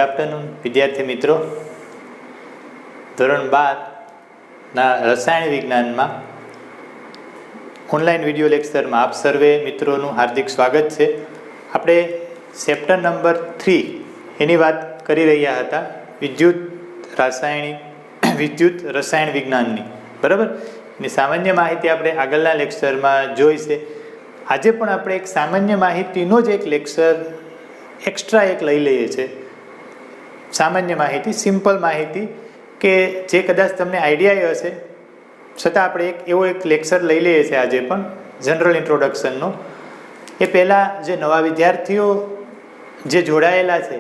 Good afternoon વિદ્યાર્થી મિત્રો. ધોરણ 12ના રસાયણ વિજ્ઞાનમાં ઓનલાઈન વિડીયો લેક્ચરમાં આપ સર્વે મિત્રોનું હાર્દિક સ્વાગત છે. આપણે ચેપ્ટર નંબર 3 એની વાત કરી રહ્યા હતા, વિદ્યુત રસાયણ વિજ્ઞાનની. બરાબર, એની સામાન્ય માહિતી આપણે આગળના લેક્ચરમાં જોઈ છે. આજે પણ આપણે એક સામાન્ય માહિતીનો જ એક લેક્ચર એક્સ્ટ્રા એક લઈ લઈએ છીએ. સામાન્ય માહિતી, સિમ્પલ માહિતી કે જે કદાચ તમને આઈડિયા હશે, છતાં આપણે એવો એક લેક્ચર લઈ લઈએ છીએ આજે પણ, જનરલ ઇન્ટ્રોડક્શનનો. એ પહેલાં જે નવા વિદ્યાર્થીઓ જે જોડાયેલા છે,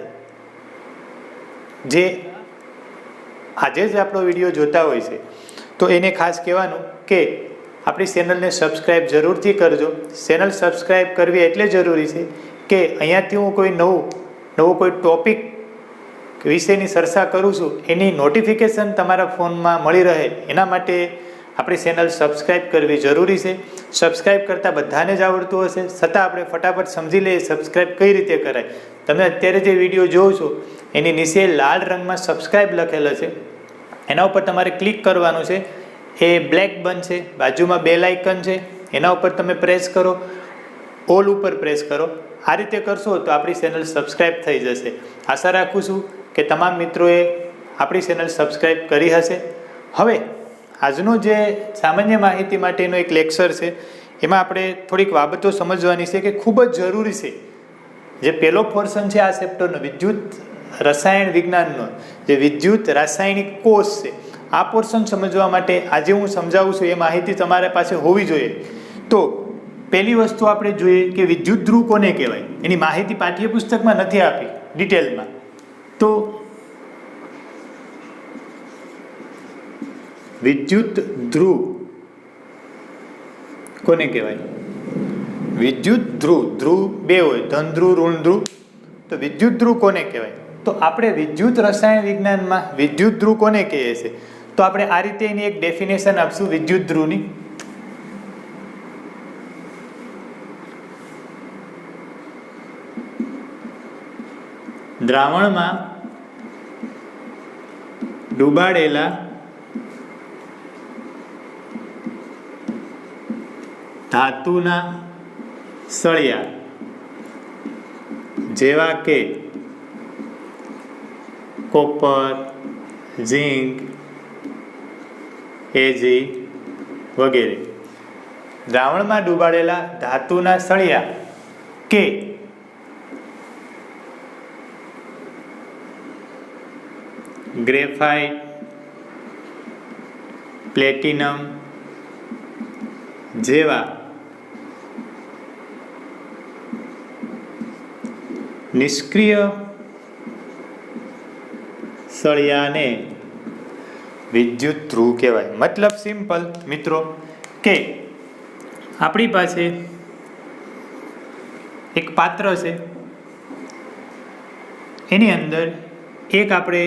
જે આજે જ આપણો વિડીયો જોતા હોય છે, તો એને ખાસ કહેવાનું કે આપણી ચેનલને સબસ્ક્રાઈબ જરૂરથી કરજો. ચેનલ સબસ્ક્રાઈબ કરવી એટલે જરૂરી છે કે અહીંયાથી હું કોઈ નવો કોઈ ટૉપિક વિષયની ચર્ચા કરું છું, એની નોટિફિકેશન તમારા ફોનમાં મળી રહે, એના માટે આપણી ચેનલ સબસ્ક્રાઈબ કરવી જરૂરી છે. સબસ્ક્રાઈબ કરતાં બધાને જ આવડતું હશે, છતાં આપણે ફટાફટ સમજી લઈએ સબસ્ક્રાઈબ કઈ રીતે કરાય. તમે અત્યારે જે વિડીયો જોવો છો એની નીચે લાલ રંગમાં સબસ્ક્રાઈબ લખેલો છે, એના ઉપર તમારે ક્લિક કરવાનું છે. એ બ્લેક બનશે, બાજુમાં બેલ આઇકન છે, એના ઉપર તમે પ્રેસ કરો, ઓલ ઉપર પ્રેસ કરો. આ રીતે કરશો તો આપણી ચેનલ સબસ્ક્રાઈબ થઈ જશે. આશા રાખું છું કે તમામ મિત્રોએ આપણી ચેનલ સબસ્ક્રાઈબ કરી હશે. હવે આજનો જે સામાન્ય માહિતી માટેનો એક લેક્ચર છે, એમાં આપણે થોડીક બાબતો સમજવાની છે કે ખૂબ જ જરૂરી છે. જે પહેલો પોર્શન છે આ ચેપ્ટરનો, વિદ્યુત રસાયણ વિજ્ઞાનનો, જે વિદ્યુત રાસાયણિક કોષ છે, આ પોર્શન સમજવા માટે આજે હું સમજાવું છું, એ માહિતી તમારા પાસે હોવી જોઈએ. તો પહેલી વસ્તુ આપણે જોઈએ કે વિદ્યુત ધ્રુવ કોને કહેવાય. એની માહિતી પાઠ્યપુસ્તકમાં નથી આપી ડિટેલમાં. તો વિદ્યુત ધ્રુવ કોને કહેવાય? વિદ્યુત ધ્રુવ બે હોય, ધન ધ્રુવ, ઋણ ધ્રુવ. તો વિદ્યુત ધ્રુવ કોને કહેવાય? તો આપણે વિદ્યુત રસાયણ વિજ્ઞાનમાં વિદ્યુત ધ્રુવ કોને કહીએ છીએ? તો આપણે આ રીતે એની એક ડેફિનેશન આપશું વિદ્યુત ધ્રુવની. દ્રાવણમાં ડૂબાડેલા ધાતુના સળિયા જેવા કે કોપર, ઝીંક, એજી વગેરે. દ્રાવણમાં ડૂબાડેલા ધાતુના સળિયા કે ગ્રેફાઇટ, પ્લેટિનમ જેવા નિષ્ક્રિય સળિયાને વિદ્યુત ધ્રુવ કહેવાય. મતલબ સિમ્પલ મિત્રો કે આપણી પાસે એક પાત્ર છે, એની અંદર એક આપણે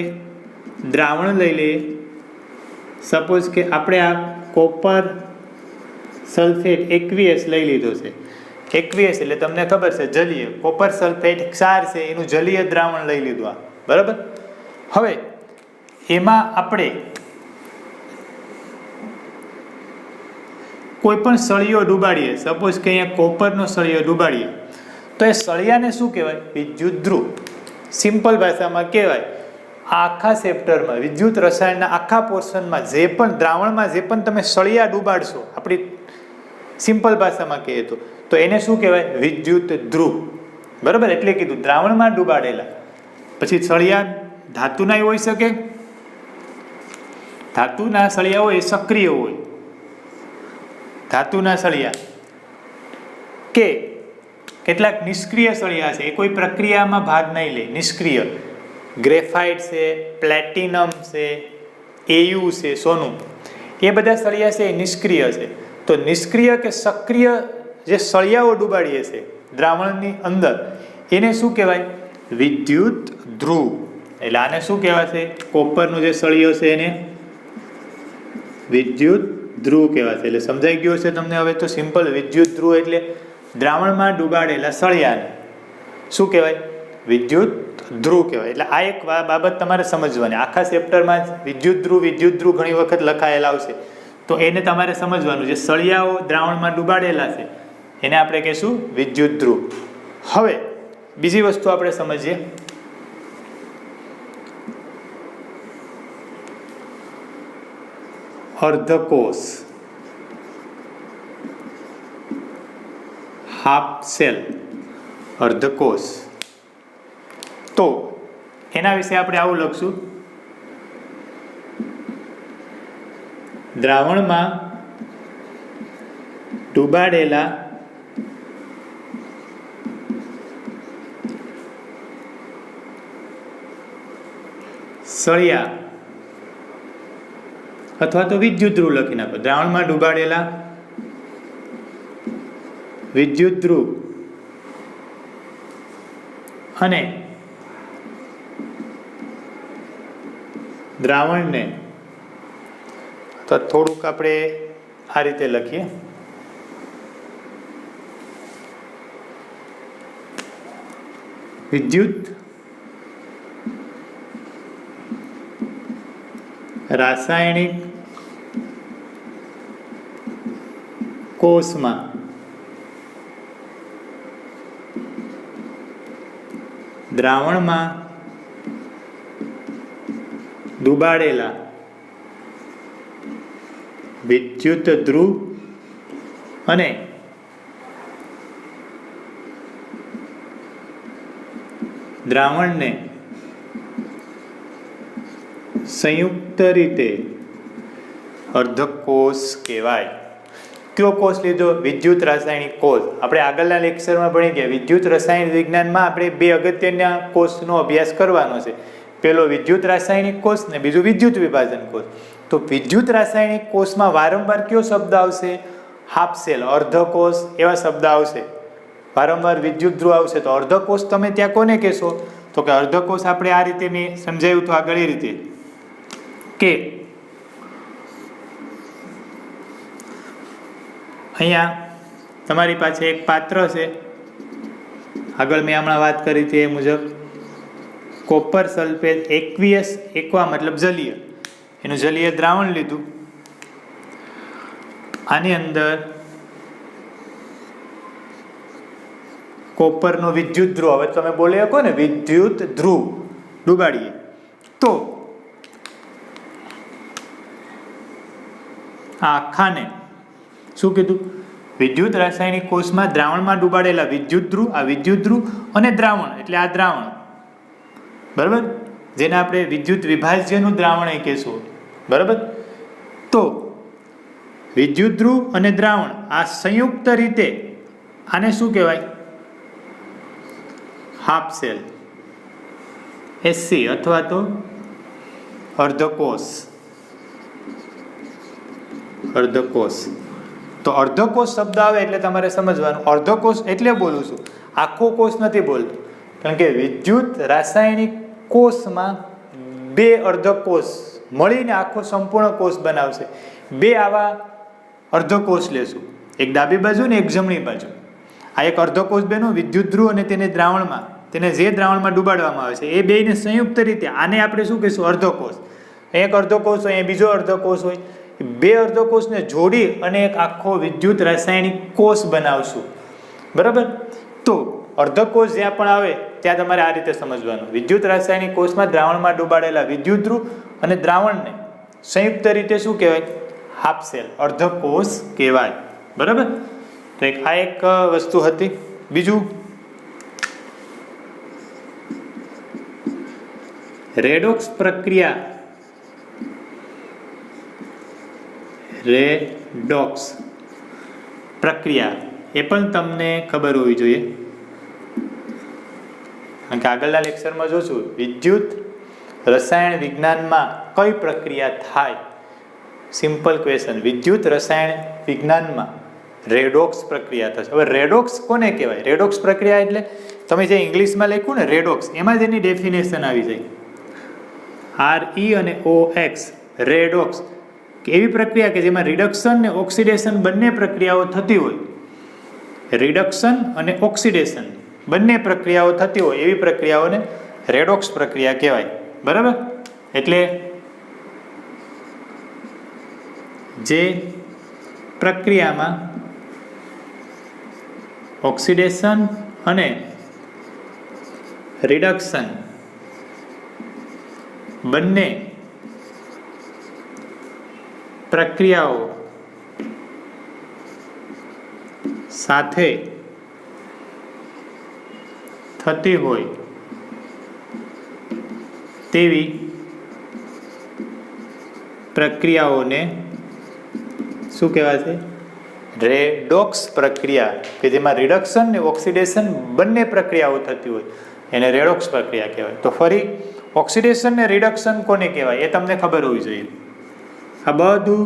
દ્રાવણ લઈ લઈએ. સપોઝ કે આપણે આ કોપર સલ્ફેટ એકવીએસ લઈ લીધો છે. એકવીએસ એટલે તમને ખબર છે જલીય, કોપર સલ્ફેટ ક્ષાર છે, એનું જલીય દ્રાવણ લઈ લીધું આ. બરાબર. હવે એમાં આપણે કોઈ પણ સળિયો ડૂબાડીએ, સપોઝ કે અહીંયા કોપરનો સળિયો ડૂબાડીએ, તો એ સળિયાને શું કહેવાય? વિદ્યુત ધ્રુવ. સિમ્પલ ભાષામાં કહેવાય. આખા ચેપ્ટરમાં વિદ્યુત રસાયણના આખા પોર્શનમાં જે પણ દ્રાવણમાં જે પણ તમે સળિયા ડૂબાડશો, આપણી સિમ્પલ ભાષામાં કહીએ તો એને શું કહેવાય? વિદ્યુત ધ્રુવ. બરાબર. એટલે કીધું દ્રાવણમાં ડૂબાડેલા. પછી સળિયા ધાતુના હોઈ શકે, ધાતુના સળિયા હોય એ સક્રિય હોય. ધાતુના સળિયા કે કેટલાક નિષ્ક્રિય સળિયા છે, એ કોઈ પ્રક્રિયામાં ભાગ નહીં લે, નિષ્ક્રિય. ગ્રેફાઇટ છે, પ્લેટિનમ છે, એયુ છે, સોનું, એ બધા સળિયા છે એ નિષ્ક્રિય છે. તો નિષ્ક્રિય કે સક્રિય જે સળિયાઓ ડૂબાડીએ છે દ્રાવણની અંદર, એને શું કહેવાય? વિદ્યુત ધ્રુવ. એટલે આને શું કહેવાશે? કોપરનો જે સળિયો છે એને વિદ્યુત ધ્રુવ કહેવાશે. એટલે સમજાઈ ગયો છે તમને હવે તો સિમ્પલ. વિદ્યુત ધ્રુવ એટલે દ્રાવણમાં ડૂબાડેલા સળિયાને શું કહેવાય? વિદ્યુત ધ્રુવ કહેવાય. એટલે આ એક બાબત તમારે સમજવાની. આખા ચેપ્ટરમાં વિદ્યુત ધ્રુવ ઘણી વખત લખાયેલા આવશે, તો એને તમારે સમજવાનું. જે સળિયાઓ દ્રાવણમાં ડૂબાડેલા છે એને આપણે કહીશું વિદ્યુત ધ્રુવ. હવે બીજી વસ્તુ આપણે સમજીએ. અર્ધકોષ, હાફ સેલ, અર્ધકોષ. તો એના વિશે આપણે આવું લખશું: દ્રાવણમાં ડૂબાડેલા સળિયા અથવા તો વિદ્યુત ધ્રુવ લખી નાખો. દ્રાવણમાં ડૂબાડેલા વિદ્યુત ધ્રુવ અને દ્રાવણને, તો થોડુંક આપણે આ રીતે લખીએ: વિદ્યુત રાસાયણિક કોષમાં દ્રાવણમાં ડૂબાડેલા વિદ્યુત ધ્રુવ અને દ્રાવણને સંયુક્ત રીતે અર્ધકોષ કહેવાય. કયો કોષ લીધો? વિદ્યુત રાસાયણિક કોષ. આપણે આગળના લેક્ચરમાં ભણી ગયા વિદ્યુત રસાયણ વિજ્ઞાનમાં આપણે બે અગત્યના કોષનો અભ્યાસ કરવાનો છે. પેલો વિદ્યુત રાસાયણિક કોષ ને બીજું વિદ્યુત વિભાજન કોષ. તો વિદ્યુત રાસાયણિક કોષમાં વારંવાર કયો શબ્દ આવશે? હાફ સેલ, અર્ધકોષ એવા શબ્દ આવશે. વારંવાર વિદ્યુત ધ્રુવ આવશે. તો અર્ધકોષ તમે ત્યાં કોને કહેશો? તો કે અર્ધકોષ આપણે આ રીતે મેં સમજાવ્યું તો આગળ એ રીતે કે અહીંયા તમારી પાસે એક પાત્ર છે. આગળ મેં હમણાં વાત કરી હતી એ મુજબ કોપર સલ્ફેટ એક્વિયસ, એક્વા મતલબ જલીય, એનું જલીય દ્રાવણ લીધું. આની અંદર કોપરનો વિદ્યુત ધ્રુવ, હવે તમે બોલી શકો ને વિદ્યુત ધ્રુવ ડુબાડીએ તો આ આખાને શું કીધું? વિદ્યુત રાસાયણિક કોષમાં દ્રાવણમાં ડૂબાડેલા વિદ્યુત ધ્રુવ, આ વિદ્યુત ધ્રુવ અને દ્રાવણ એટલે આ દ્રાવણ, બરાબર, જેને આપણે વિદ્યુત વિભાજ્યનું દ્રાવણ એ કહેશું, બરાબર. તો વિદ્યુત ધ્રુવ અને દ્રાવણ આ સંયુક્ત રીતે આને શું કહેવાય? હાફ સેલ, એસસી અથવા તો અર્ધકોષ. અર્ધકોષ. તો અર્ધકોષ શબ્દ આવે એટલે તમારે સમજવાનું અર્ધકોષ એટલે બોલું છું, આખો કોષ નથી બોલતો. કારણ કે વિદ્યુત રાસાયણિક કોષમાં બે અર્ધકોષ મળીને આખો સંપૂર્ણ કોષ બનાવશે. બે આવા અર્ધકોષ લેશું, એક ડાબી બાજુ ને એક જમણી બાજુ. આ એક અર્ધકોષ બેનો વિદ્યુત ધ્રુવ અને તેને દ્રાવણમાં, તેને જે દ્રાવણમાં ડૂબાડવામાં આવે છે એ બેને સંયુક્ત રીતે આને આપણે શું કહીશું? અર્ધકોષ. એક અર્ધકોષ હોય, બીજો અર્ધકોષ હોય, બે અર્ધકોષને જોડી અને એક આખો વિદ્યુત રાસાયણિક કોષ બનાવશું, બરાબર. તો અર્ધકોષ જ્યાં પણ આવે ત્યાં તમારે આ રીતે સમજવાનું: વિદ્યુત રાસાયણિક કોષમાં દ્રાવણમાં ડૂબાડેલા વિદ્યુત ધ્રુવ અને દ્રાવણને સંયુક્ત રીતે શું કહેવાય? હાફ સેલ, અર્ધકોષ કહેવાય, બરાબર. તો આ એક વસ્તુ હતી. બીજું રેડોક્સ પ્રક્રિયા. રેડોક્સ પ્રક્રિયા એ પણ તમને ખબર હોવી જોઈએ, કારણ કે આગળના લેક્ચરમાં જોશું વિદ્યુત રસાયણ વિજ્ઞાનમાં કઈ પ્રક્રિયા થાય. Simple question. વિદ્યુત રસાયણ વિજ્ઞાનમાં રેડોક્સ પ્રક્રિયા થશે. હવે રેડોક્સ કોને કહેવાય? રેડોક્સ પ્રક્રિયા એટલે તમે જે ઇંગ્લિશમાં લખ્યું ને રેડોક્સ, એમાં જ એની ડેફિનેશન આવી જાય. RE અને OX, રેડોક્સ. એવી પ્રક્રિયા કે જેમાં રિડક્શન ને ઓક્સિડેશન બંને પ્રક્રિયાઓ થતી હોય. રિડક્શન અને ઓક્સિડેશન બંને પ્રક્રિયાઓ થતી હોય એવી પ્રક્રિયાઓને રેડોક્સ પ્રક્રિયા કહેવાય. બરાબર. એટલે જે પ્રક્રિયામાં ઓક્સિડેશન અને રિડક્શન બંને પ્રક્રિયાઓ સાથે થતી હોય તેવી પ્રક્રિયાઓને શું કહેવાશે? રેડોક્સ પ્રક્રિયા. કે જેમાં રિડક્શન ને ઓક્સિડેશન બંને પ્રક્રિયાઓ થતી હોય એને રેડોક્સ પ્રક્રિયા કહેવાય. તો ફરી ઓક્સિડેશન ને રિડક્શન કોને કહેવાય એ તમને ખબર હોવી જોઈએ. આ બધું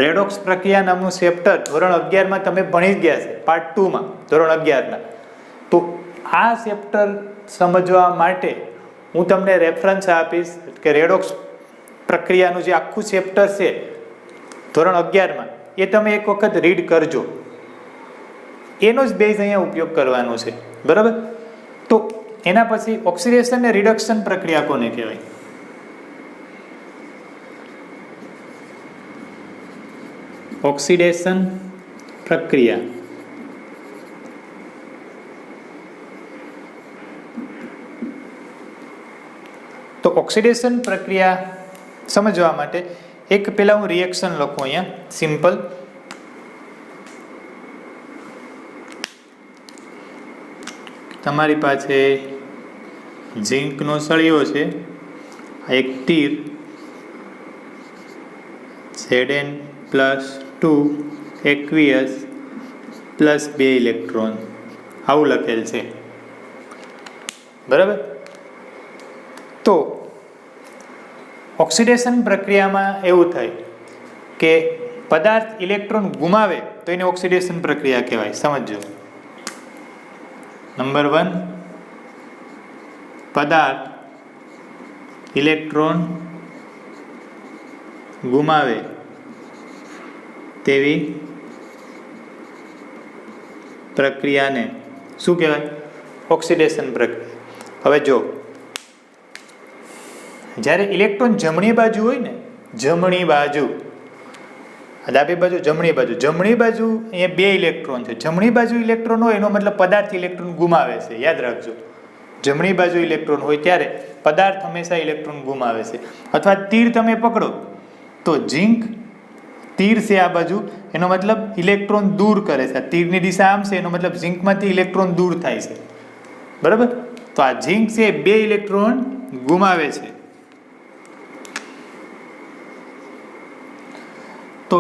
રેડોક્સ પ્રક્રિયા નામનું ચેપ્ટર ધોરણ 11માં તમે ભણી જ ગયા છે, પાર્ટ 2માં ધોરણ 11ના. તો આ ચેપ્ટર સમજવા માટે હું તમને રેફરન્સ આપીશ કે રેડોક્સ પ્રક્રિયાનું જે આખું ચેપ્ટર છે ધોરણ 11માં એ તમે એક વખત રીડ કરજો. એનો જ બેઝ અહીંયા ઉપયોગ કરવાનો છે. બરાબર. તો એના પછી ઓક્સિડેશન ને રિડક્શન પ્રક્રિયા કોને કહેવાય? ઓક્સિડેશન પ્રક્રિયા તો ઓક્સિડેશન પ્રક્રિયા સમજવા માટે એક પહેલાં હું રિએક્શન લખું અહીંયા સિમ્પલ. તમારી પાસે ઝીંકનો સળિયો છે, આ એક તીર Zn+2 aqueous +2 ઇલેક્ટ્રોન આવું લખેલ છે. બરાબર. તો ઓક્સિડેશન પ્રક્રિયામાં એવું થાય કે પદાર્થ ઇલેક્ટ્રોન ગુમાવે તો એને ઓક્સિડેશન પ્રક્રિયા કહેવાય. સમજો. નંબર 1, પદાર્થ ઇલેક્ટ્રોન ગુમાવે તેવી પ્રક્રિયાને શું કહેવાય? ઓક્સિડેશન પ્રક્રિયા. હવે જો જ્યારે ઇલેક્ટ્રોન જમણી બાજુ હોય ને, જમણી બાજુ, ડાબી બાજુ જમણી બાજુ, જમણી બાજુ અહીંયા 2 ઇલેક્ટ્રોન છે. જમણી બાજુ ઇલેક્ટ્રોન હોય એનો મતલબ પદાર્થ ઇલેક્ટ્રોન ગુમાવે છે. યાદ રાખજો, જમણી બાજુ ઇલેક્ટ્રોન હોય ત્યારે પદાર્થ હંમેશા ઇલેક્ટ્રોન ગુમાવે છે. અથવા તીર તમે પકડો તો ઝીંક તીર છે આ બાજુ, એનો મતલબ ઇલેક્ટ્રોન દૂર કરે છે. તીરની દિશા આમ છે એનો મતલબ ઝીંકમાંથી ઇલેક્ટ્રોન દૂર થાય છે. બરાબર. તો આ ઝીંક છે 2 ઇલેક્ટ્રોન ગુમાવે છે. તો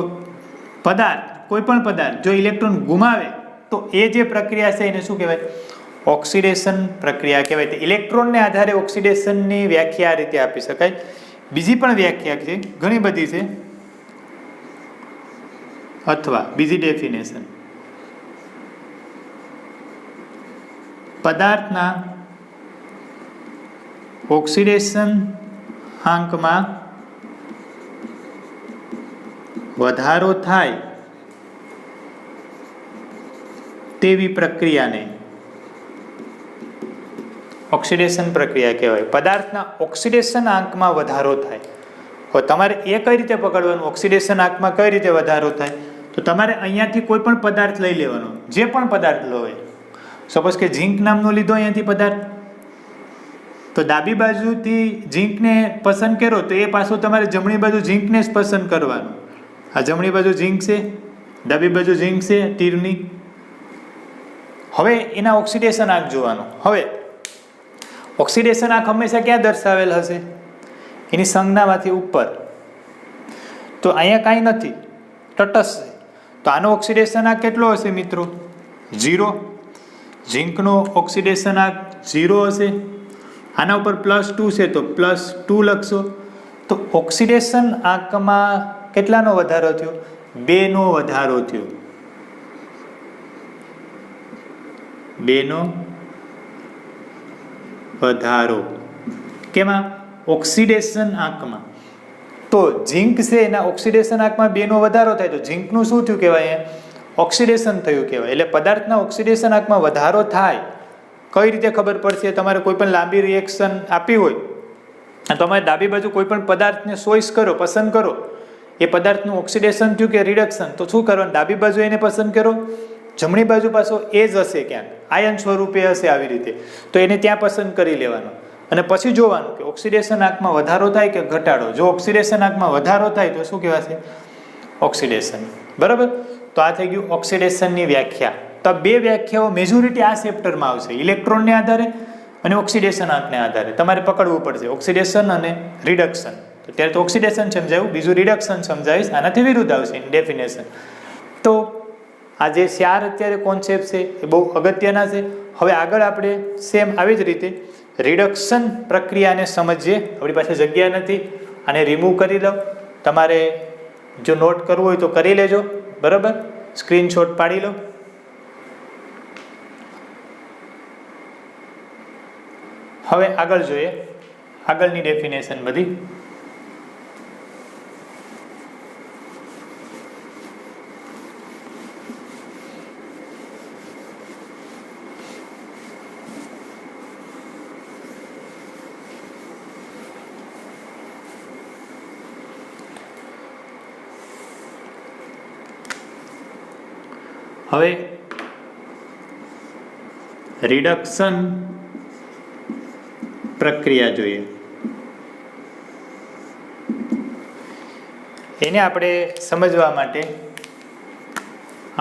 પદાર્થ, કોઈ પણ પદાર્થ જો ઇલેક્ટ્રોન ગુમાવે તો એ જે પ્રક્રિયા છે એને શું કહેવાય? ઓક્સિડેશન પ્રક્રિયા કહેવાય. તો ઇલેક્ટ્રોનને આધારે ઓક્સિડેશનની વ્યાખ્યા આ રીતે આપી શકાય. બીજી પણ વ્યાખ્યા છે, ઘણી બધી છે, અથવા બીજી ડેફિનેશન, પદાર્થના ઓક્સિડેશન આંકમાં વધારો થાય તેવી પ્રક્રિયાને ઓક્સિડેશન પ્રક્રિયા કહેવાય. પદાર્થના ઓક્સિડેશન આંકમાં વધારો થાય. હવે તમારે એ કઈ રીતે પકડવાનું? ઓક્સિડેશન આંકમાં કઈ રીતે વધારો થાય? તો તમારે અહીંયાથી કોઈ પણ પદાર્થ લઈ લેવાનો, જે પણ પદાર્થ લો હોય. સપોઝ કે ઝીંક નામનો લીધો અહીંયાથી પદાર્થ, તો ડાબી બાજુથી ઝીંકને પસંદ કરો તો એ પાછું તમારે જમણી બાજુ ઝીંકને જ પસંદ કરવાનું. આ જમણી બાજુ ઝીંક છે, ડાબી બાજુ ઝીંક છે તીરની. હવે એના ઓક્સિડેશન આંક જોવાનો. હવે ઓક્સિડેશન આંક હંમેશા ક્યાં દર્શાવેલ હશે? એની સંજ્ઞામાંથી ઉપર. તો અહીંયા કાંઈ નથી, તટસ્થ છે. તો આનો ઓક્સિડેશન આંક કેટલો હશે મિત્રો? 0. ઝીંકનો ઓક્સિડેશન આંક 0 હશે. આના ઉપર +2 છે તો +2 લખશો. તો ઓક્સિડેશન આંકમાં કેટલાનો વધારો થયો? 2 નો વધારો થયો. 2 નો વધારો કેમાં? ઓક્સિડેશન આંકમાં. તો ઝીંક છે એના ઓક્સિડેશન આંકમાં 2 નો વધારો થાય તો ઝીંકનું શું થયું કહેવાય? ઓક્સિડેશન થયું કહેવાય. એટલે પદાર્થના ઓક્સિડેશન આંકમાં વધારો થાય કઈ રીતે ખબર પડશે? તમારે કોઈ પણ લાંબી રિએક્શન આપી હોય અને તમારે ડાબી બાજુ કોઈ પણ પદાર્થને ચોઈસ કરો, પસંદ કરો, એ પદાર્થનું ઓક્સિડેશન થયું કે રિડક્શન, તો શું કરવાનું? ડાબી બાજુ એને પસંદ કરો, જમણી બાજુ પાછો એ જ હશે, ક્યાંક આયન સ્વરૂપે હશે આવી રીતે, તો એને ત્યાં પસંદ કરી લેવાનો અને પછી જોવાનું કે ઓક્સિડેશન આંકમાં વધારો થાય કે ઘટાડો. જો ઓક્સિડેશન આંકમાં વધારો થાય તો શું કહેવાશે? ઓક્સિડેશન. બરાબર. તો આ થઈ ગયું ઓક્સિડેશનની વ્યાખ્યા. તો બે વ્યાખ્યાઓ મેજોરિટી આ ચેપ્ટરમાં આવશે, ઇલેક્ટ્રોનને આધારે અને ઓક્સિડેશન આંકને આધારે તમારે પકડવું પડશે, ઓક્સિડેશન અને રિડક્શન. તો ત્યારે તો ઓક્સિડેશન સમજાવ્યું, બીજું રિડક્શન સમજાવીશ, આનાથી વિરુદ્ધ આવશે ડેફિનેશન. તો આ જે 4 અત્યારે કોન્સેપ્ટ છે એ બહુ અગત્યના છે. હવે આગળ આપણે સેમ આવી જ રીતે રિડક્શન પ્રક્રિયાને સમજીએ. આપણી પાસે જગ્યા નથી, આને રિમૂવ કરી લો. તમારે જો નોટ કરવું હોય તો કરી લેજો, બરાબર, સ્ક્રીનશોટ પાડી લો. હવે આગળ જોઈએ, આગળની ડેફિનેશન બધી. હવે રિડક્શન પ્રક્રિયા જોઈએ. એને આપણે સમજવા માટે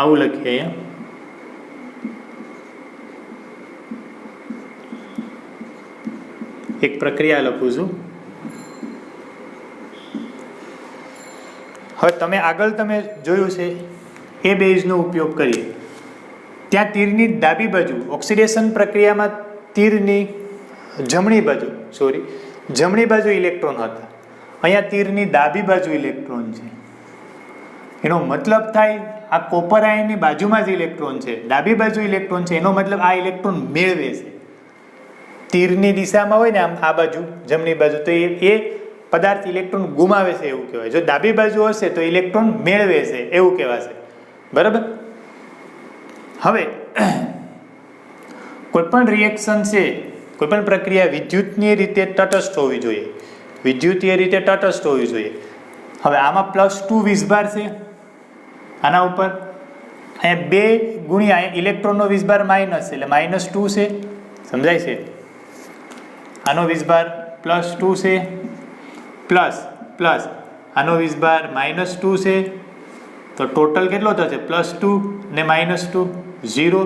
આવું લખીએ અહીંયા એક પ્રક્રિયા લખું છું. હવે તમે આગળ તમે જોયું છે એ બેઝનો ઉપયોગ કરીએ. ત્યાં તીરની ડાબી બાજુ ઓક્સિડેશન પ્રક્રિયામાં તીરની જમણી બાજુ ઇલેક્ટ્રોન હતા, અહીંયા તીરની ડાબી બાજુ ઇલેક્ટ્રોન છે. એનો મતલબ થાય આ કોપર આયનની બાજુમાં જ ઇલેક્ટ્રોન છે, ડાબી બાજુ ઇલેક્ટ્રોન છે, એનો મતલબ આ ઇલેક્ટ્રોન મેળવે છે. તીરની દિશામાં હોય ને આમ આ બાજુ જમણી બાજુ, તો એ પદાર્થ ઇલેક્ટ્રોન ગુમાવે છે એવું કહેવાય. જો ડાબી બાજુ હશે તો ઇલેક્ટ્રોન મેળવે છે એવું કહેવાશે. બરાબર. હવે કોઈ પણ રિએક્શન છે, કોઈ પણ પ્રક્રિયા વિદ્યુતીય રીતે તટસ્થ હોવી જોઈએ, વિદ્યુતીય રીતે તટસ્થ હોવી જોઈએ. હવે આમાં +2 વીજભાર છે આના ઉપર, અહીંયા 2 ગુણ્યા ઇલેક્ટ્રોનનો વીજભાર માઇનસ એટલે -2 છે, સમજાય છે? આનો વીજભાર +2 છે, પ્લસ આનો વીજભાર -2 છે, તો ટોટલ કેટલો થશે? +2 ને -2 0.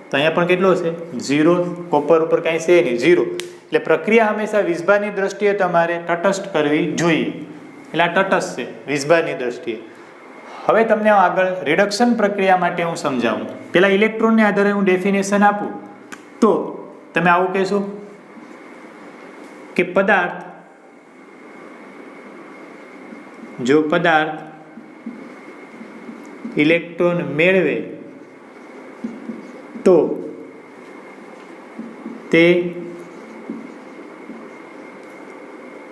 તો અહીંયા પણ કેટલો છે? 0. કોપર ઉપર કાંઈ છે નહીં, 0. એટલે પ્રક્રિયા હંમેશા વીજભારની દ્રષ્ટિએ તમારે તટસ્થ કરવી જોઈએ. એટલે આ તટસ્થ છે વીજભારની દ્રષ્ટિએ. હવે તમને આગળ રિડક્શન પ્રક્રિયા માટે હું સમજાવું. પેલા ઇલેક્ટ્રોનને આધારે હું ડેફિનેશન આપું તો તમે આવું કહેશો કે જો પદાર્થ ઇલેક્ટ્રોન મેળવે તો તે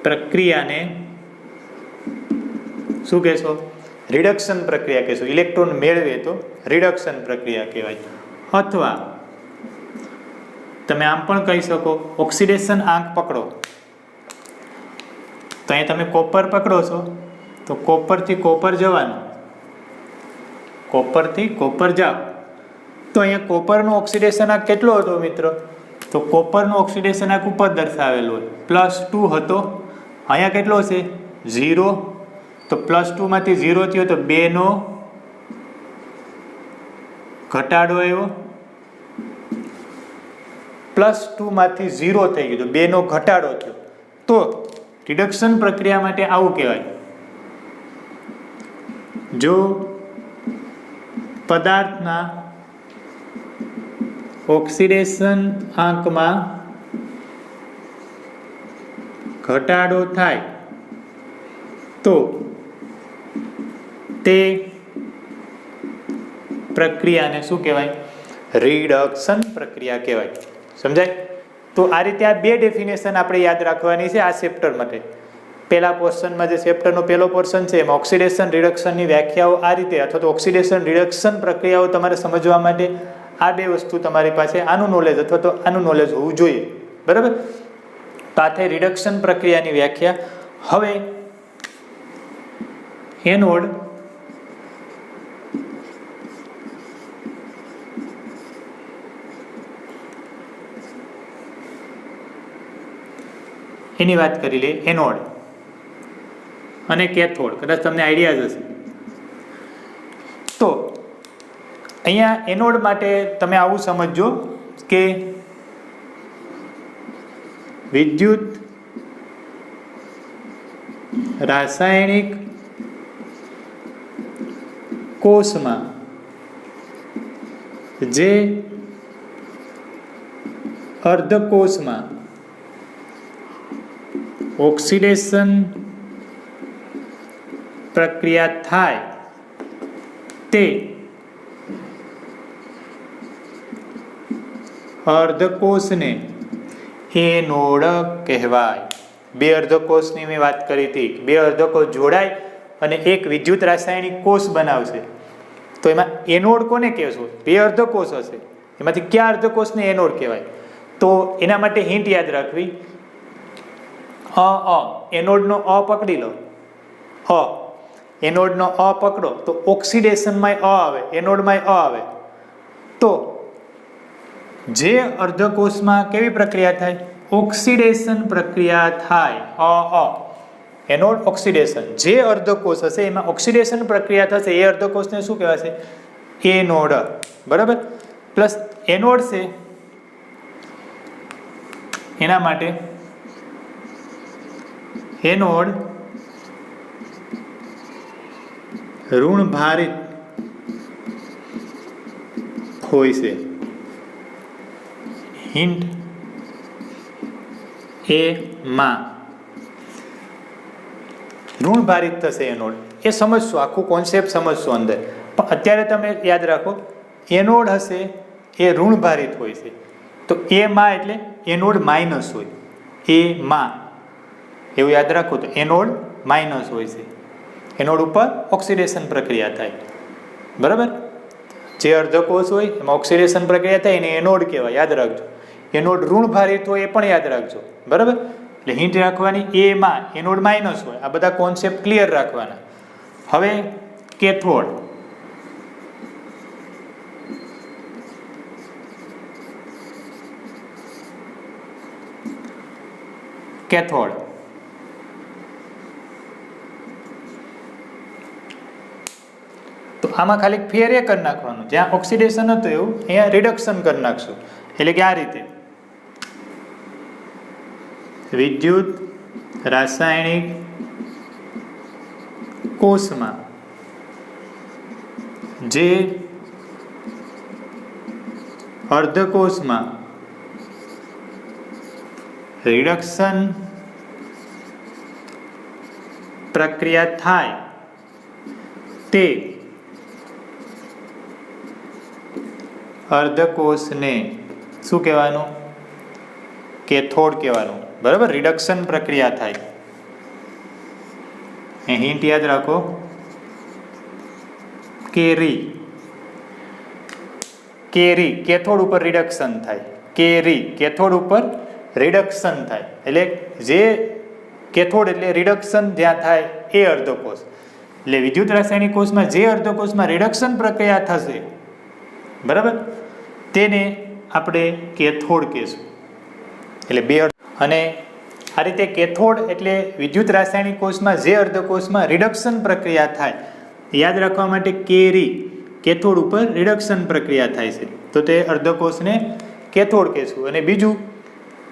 પ્રક્રિયાને શું કહેશો? રિડક્શન પ્રક્રિયા કહેશો. ઇલેક્ટ્રોન મેળવે તો રિડક્શન પ્રક્રિયા કહેવાય. અથવા તમે આમ પણ કહી શકો ઓક્સિડેશન આંક પકડો. તો અહીં તમે કોપર પકડો છો તો કોપરથી કોપર જવાનું, કોપરથી કોપર જાઓ તો અહીંયા કોપરનો ઓક્સિડેશન આંક કેટલો હતો મિત્રો? તો કોપરનો ઓક્સિડેશન આંક ઉપર દર્શાવેલો હોય, +2 હતો. અહીંયા કેટલો છે? 0. તો +2 માંથી 0 થયો તો 2 નો ઘટાડો આવ્યો, +2 માંથી 0 થઈ ગયું તો 2 નો ઘટાડો થયો. તો રિડક્શન પ્રક્રિયા માટે આવું કહેવાય. જો પદાર્થના ઓક્સિડેશન આંકમાં ઘટાડો થાય તો તે પ્રક્રિયાને શું કહેવાય? રિડક્શન પ્રક્રિયા કહેવાય. સમજાય? તો આ રીતે આ બે ડેફિનેશન આપણે યાદ રાખવાની છે આ ચેપ્ટર માટે. પહેલા પોર્શનમાં જે ચેપ્ટરનો પહેલો પોર્શન છે એમાં ઓક્સિડેશન રિડક્શનની વ્યાખ્યાઓ આ રીતે, અથવા તો ઓક્સિડેશન રિડક્શન પ્રક્રિયાઓ તમારે સમજવા માટે આ બે વસ્તુ તમારી પાસે આનું નોલેજ અથવા તો આનું નોલેજ હોવું જોઈએ, બરાબર. તો આ થઈ રિડક્શન પ્રક્રિયાની વ્યાખ્યા. હવે એનોડ એની વાત કરી લે. એનોડ અને કેથોડ કદાચ તમને આઈડિયા જ હશે. તો અહીંયા એનોડ માટે તમે આવું સમજજો કે વિદ્યુત રાસાયણિક કોષમાં જે અર્ધકોષમાં ઓક્સિડેશન પ્રક્રિયા થાય તે અર્ધકોષને એનોડ કહેવાય. બે અર્ધકોષની મેં વાત કરી હતી. બે અર્ધકોષ જોડાય અને એક વિદ્યુત રાસાયણિક કોષ બનાવશે તો એમાં એનોડ કોને કહેશો? બે અર્ધકોષ હશે, એમાંથી કયા અર્ધકોષને એનોડ કહેવાય? તો એના માટે હિન્ટ યાદ રાખવી. એનોડનો અ પકડી લો. એનોડનો અ પકડો તો ઓક્સિડેશનમાં આવે, એનોડમાં આવે. તો જે અર્ધકોષમાં કેવી પ્રક્રિયા થાય? ઓક્સિડેશન પ્રક્રિયા થાય. Anode oxidation. જે અર્ધકોષ હશે એમાં ઓક્સિડેશન પ્રક્રિયા થશે, એ અર્ધકોષને શું કહેવાશે? એનોડ. બરાબર. પ્લસ એનોડ છે એના માટે એનોડ ઋણભારિત હોય છે. હિન્ટ એમાં ઋણભારિત થશે એનોડ. એ સમજશો, આખું કોન્સેપ્ટ સમજશો અંદર. પણ અત્યારે તમે યાદ રાખો એનોડ હશે એ ઋણભારિત હોય છે. તો એમાં એટલે એનોડ માઇનસ હોય. એમાં એવું યાદ રાખો. તો એનોડ માઇનસ હોય છે. એનોડ ઉપર ઓક્સિડેશન પ્રક્રિયા થાય. બરાબર. જે અર્ધકોષ હોય એમાં ઓક્સિડેશન પ્રક્રિયા થાય એને એનોડ કહેવાય. યાદ રાખજો. એનોડ ઋણભારિત હોય એ પણ યાદ રાખજો. બરાબર. એટલે હિન્ટ રાખવાની એમાં એનોડ માઇનસ હોય. આ બધા કોન્સેપ્ટ ક્લિયર રાખવાના. હવે કેથોડ. કેથોડ તો આમાં ખાલી ફેર એ કરી નાખવાનું, જ્યાં ઓક્સિડેશન હતું એવું અહીંયા રિડક્શન કરી નાખશું. એટલે કે આ રીતે વિદ્યુત રાસાયણિક કોષમાં જે અર્ધકોષમાં રિડક્શન પ્રક્રિયા થાય તે અર્ધકોષને શું કહેવાનું? કેથોડ કહેવાનું. બરાબર. રિડક્શન પ્રક્રિયા થાય. હિન્ટ યાદ રાખો. કેરી કેથોડ ઉપર રિડક્શન થાય. કેથોડ ઉપર રિડક્શન થાય. એટલે જે કેથોડ એટલે રિડક્શન જ્યાં થાય એ અર્ધકોષ. એટલે વિદ્યુત રાસાયણિક કોષમાં જે અર્ધકોષમાં રિડક્શન પ્રક્રિયા થશે, બરાબર, તેને આપણે કેથોડ કહેશું. એટલે બે. અને આ રીતે કેથોડ એટલે વિદ્યુત રાસાયણિક કોષમાં જે અર્ધકોષમાં રિડક્શન પ્રક્રિયા થાય. યાદ રાખવા માટે કેથોડ ઉપર રિડક્શન પ્રક્રિયા થાય છે તો તે અર્ધકોષને કેથોડ કહેશું. અને બીજું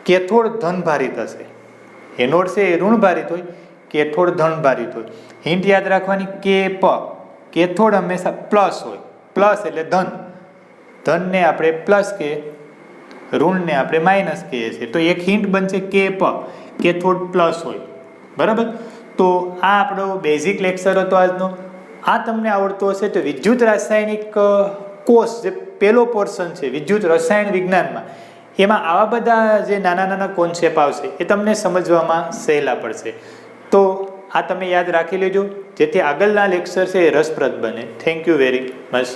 કેથોડ ધનભારિત હશે. એનોડ છે એ ઋણભારિત હોય, કેથોડ ધનભારિત હોય. હિન્ટ યાદ રાખવાની કેથોડ હંમેશા પ્લસ હોય. પ્લસ એટલે ધનને આપણે પ્લસ કહીએ, ઋણને આપણે માઇનસ કહીએ છીએ. તો એક હિન્ટ બનશે કેથોડ પ્લસ હોય. બરાબર. તો આ આપણો બેઝિક લેક્ચર હતો આજનો. આ તમને આવડતું હશે તો વિદ્યુત રાસાયણિક કોષ જે પહેલો પોર્શન છે વિદ્યુત રસાયણ વિજ્ઞાનમાં, એમાં આવા બધા જે નાના નાના કોન્સેપ્ટ આવશે એ તમને સમજવામાં સહેલા પડશે. તો આ તમે યાદ રાખી લેજો જેથી આગળના લેક્ચર છે એ રસપ્રદ બને. Thank you very much.